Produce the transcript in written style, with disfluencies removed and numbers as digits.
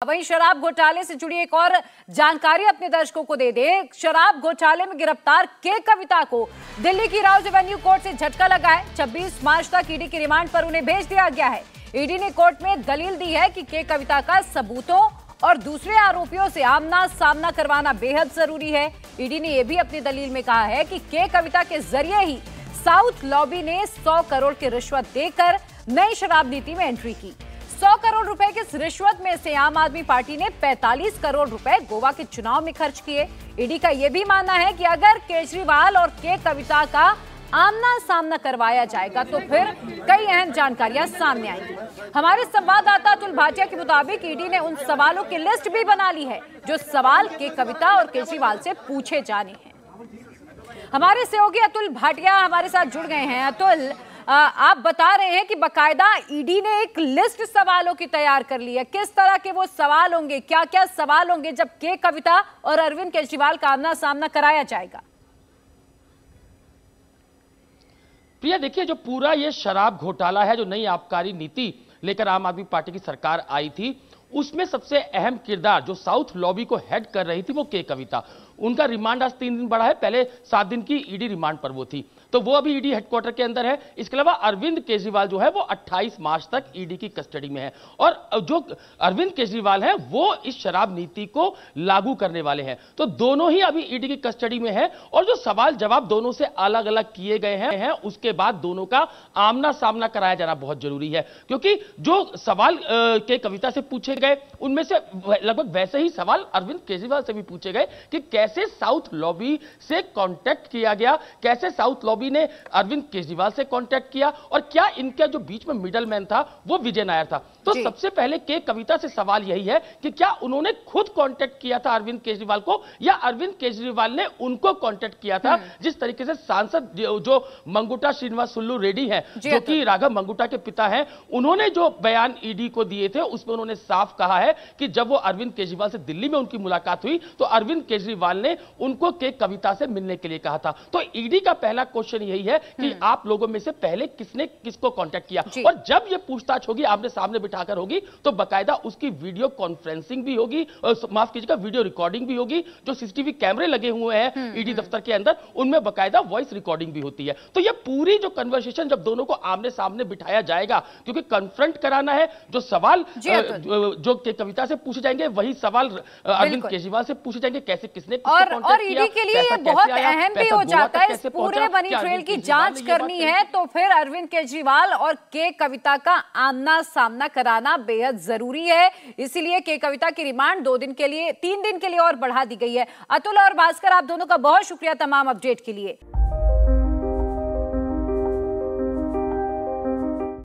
वहीं शराब घोटाले से जुड़ी एक और जानकारी अपने दर्शकों को दे दे। शराब घोटाले में गिरफ्तार के कविता को दिल्ली की राउज एवेन्यू कोर्ट से झटका लगा है। 26 मार्च तक ईडी की रिमांड पर उन्हें भेज दिया गया है। ईडी ने कोर्ट में दलील दी है कि के कविता का सबूतों और दूसरे आरोपियों से आमना सामना करवाना बेहद जरूरी है। ईडी ने यह भी अपनी दलील में कहा है कि के कविता के जरिए ही साउथ लॉबी ने 100 करोड़ की रिश्वत देकर नई शराब नीति में एंट्री की। 100 करोड़ रुपए की इस रिश्वत में से आम आदमी पार्टी ने 45 करोड़ रुपए गोवा के चुनाव में खर्च किए। ईडी का यह भी मानना है कि अगर केजरीवाल और के कविता का आमना सामना करवाया जाएगा तो फिर कई अहम जानकारियां सामने आएंगी। हमारे संवाददाता अतुल भाटिया के मुताबिक ईडी ने उन सवालों की लिस्ट भी बना ली है जो सवाल के कविता और केजरीवाल से पूछे जाने हैं। हमारे सहयोगी अतुल भाटिया हमारे साथ जुड़ गए हैं। अतुल, आप बता रहे हैं कि बकायदा ईडी ने एक लिस्ट सवालों की तैयार कर ली है। किस तरह के वो सवाल होंगे, क्या क्या सवाल होंगे जब के कविता और अरविंद केजरीवाल का आमना सामना कराया जाएगा? प्रिया, देखिए, जो पूरा ये शराब घोटाला है, जो नई आबकारी नीति लेकर आम आदमी पार्टी की सरकार आई थी, उसमें सबसे अहम किरदार जो साउथ लॉबी को हेड कर रही थी वो के कविता। उनका रिमांड आज 3 दिन बढ़ा है। पहले 7 दिन की ईडी रिमांड पर वो थी, तो वो अभी ईडी हेडक्वार्टर के अंदर है। इसके अलावा अरविंद केजरीवाल जो है वो 28 मार्च तक ईडी की कस्टडी में है। और जो अरविंद केजरीवाल है वो इस शराब नीति को लागू करने वाले हैं, तो दोनों ही अभी ईडी की कस्टडी में है। और जो सवाल जवाब दोनों से अलग अलग किए गए हैं उसके बाद दोनों का आमना सामना कराया जाना बहुत जरूरी है, क्योंकि जो सवाल के कविता से पूछे गए उनमें से लगभग वैसे ही सवाल अरविंद केजरीवाल से भी पूछे गए कि कैसे साउथ लॉबी से कांटेक्ट किया गया, कैसे साउथ लॉबी ने अरविंद केजरीवाल से कांटेक्ट किया, और क्या इनका जो बीच में मिडलमैन था वो विजय नायर था। तो सबसे पहले के कविता से सवाल यही है कि क्या उन्होंने खुद कांटेक्ट किया था अरविंद केजरीवाल को, या अरविंद केजरीवाल ने उनको कांटेक्ट किया था। जिस तरीके से सांसद जो मंगुटा श्रीनिवास सुल्लू रेड्डी है, जो कि राघव मंगुटा के पिता हैं, उन्होंने जो बयान ईडी को दिए थे उसमें उन्होंने साफ कहा है कि जब वो अरविंद केजरीवाल से दिल्ली में उनकी मुलाकात हुई तो अरविंद केजरीवाल ने उनको के कविता से मिलने के लिए कहा था। तो ईडी का पहला क्वेश्चन यही है कि आप लोगों में से पहले किसने किसको कांटेक्ट किया, और जब ये पूछताछ होगी आमने सामने बिठाकर होगी तो बकायदा उसकी वीडियो कॉन्फ्रेंसिंग भी होगी, माफ कीजिएगा वीडियो रिकॉर्डिंग भी होगी। जो सीसीटीवी कैमरे लगे हुए हैं ईडी दफ्तर के अंदर उनमें बकायदा वॉइस रिकॉर्डिंग भी होती है। तो ये पूरी जो कन्वर्सेशन जब दोनों को आमने सामने बिठाया जाएगा, क्योंकि कन्फ्रंट कराना है, जो सवाल जो के कविता से पूछे जाएंगे वही सवाल अरविंद केजरीवाल से पूछे जाएंगे, कैसे किसने और ईडी के लिए ये बहुत अहम भी हो जाता है। इस पूरे मनी ट्रेल की जांच करनी है तो फिर अरविंद केजरीवाल और के कविता का आमना सामना कराना बेहद जरूरी है। इसीलिए के कविता की रिमांड 2 दिन के लिए 3 दिन के लिए और बढ़ा दी गई है। अतुल और भास्कर, आप दोनों का बहुत शुक्रिया तमाम अपडेट के लिए।